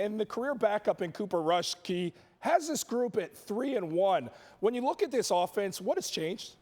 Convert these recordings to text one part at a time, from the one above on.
And the career backup in Cooper Rush, Key, has this group at 3-1. When you look at this offense, what has changed?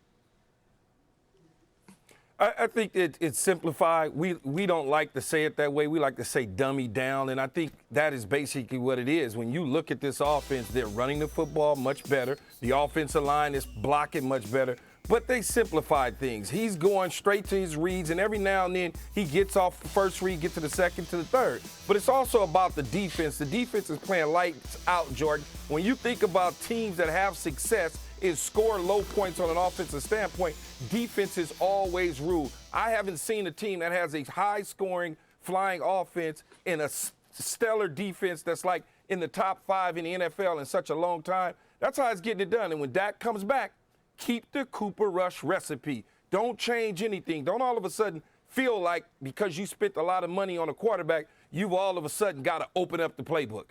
I think it's simplified. We don't like to say it that way. We like to say dummy down, and I think that is basically what it is. When you look at this offense, they're running the football much better. The offensive line is blocking much better, but they simplified things. He's going straight to his reads, and every now and then he gets off the first read, get to the second, to the third. But it's also about the defense. The defense is playing lights out, Jordan. When you think about teams that have success, is score low points on an offensive standpoint, defense is always ruled. I haven't seen a team that has a high-scoring, flying offense and a stellar defense that's like in the top 5 in the NFL in such a long time. That's how it's getting it done. And when Dak comes back, keep the Cooper Rush recipe. Don't change anything. Don't all of a sudden feel like because you spent a lot of money on a quarterback, you've all of a sudden got to open up the playbook.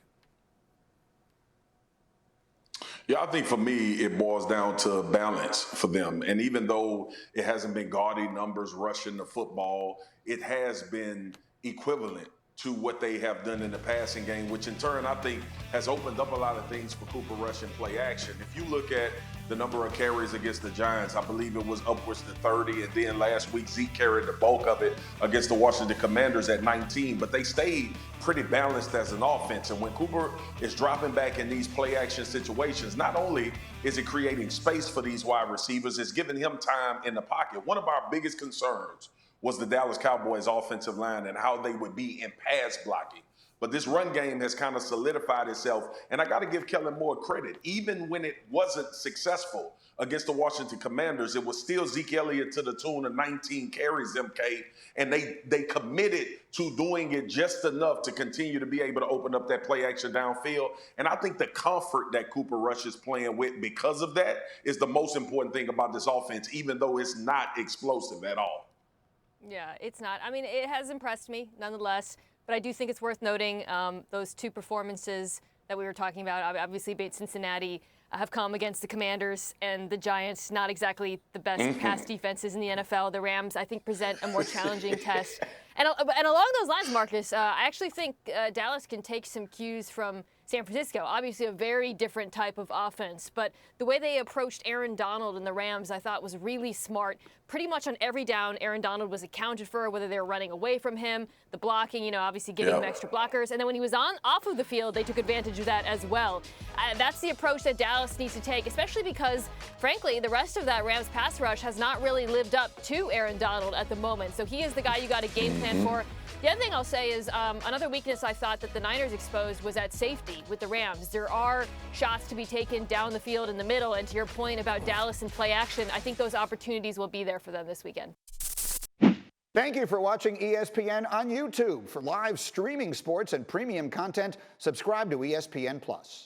Yeah, I think for me, it boils down to balance for them. And even though it hasn't been gaudy numbers rushing the football, it has been equivalent to what they have done in the passing game, which in turn I think has opened up a lot of things for Cooper Rush in play action. If you look at the number of carries against the Giants, I believe it was upwards to 30, and then last week Zeke carried the bulk of it against the Washington Commanders at 19, but they stayed pretty balanced as an offense. And when Cooper is dropping back in these play action situations, not only is it creating space for these wide receivers, it's giving him time in the pocket. One of our biggest concerns was the Dallas Cowboys offensive line and how they would be in pass blocking. But this run game has kind of solidified itself, and I got to give Kellerman more credit. Even when it wasn't successful against the Washington Commanders, it was still Zeke Elliott to the tune of 19 carries, MK, and they committed to doing it just enough to continue to be able to open up that play action downfield. And I think the comfort that Cooper Rush is playing with because of that is the most important thing about this offense, even though it's not explosive at all. Yeah, it's not. I mean, it has impressed me nonetheless, but I do think it's worth noting those two performances that we were talking about. Obviously, Cincinnati have come against the Commanders and the Giants, not exactly the best pass defenses in the NFL. The Rams, I think, present a more challenging test. And along those lines, Marcus, I actually think Dallas can take some cues from San Francisco. Obviously a very different type of offense, but the way they approached Aaron Donald and the Rams I thought was really smart. Pretty much on every down, Aaron Donald was accounted for, whether they were running away from him, the blocking, obviously giving him extra blockers. And then when he was off of the field, they took advantage of that as well. That's the approach that Dallas needs to take, especially because, frankly, the rest of that Rams pass rush has not really lived up to Aaron Donald at the moment. So he is the guy you got to game plan for. The other thing I'll say is another weakness I thought that the Niners exposed was at safety with the Rams. There are shots to be taken down the field in the middle, and to your point about Dallas and play action, I think those opportunities will be there for them this weekend. Thank you for watching ESPN on YouTube. For live streaming sports and premium content, subscribe to ESPN+.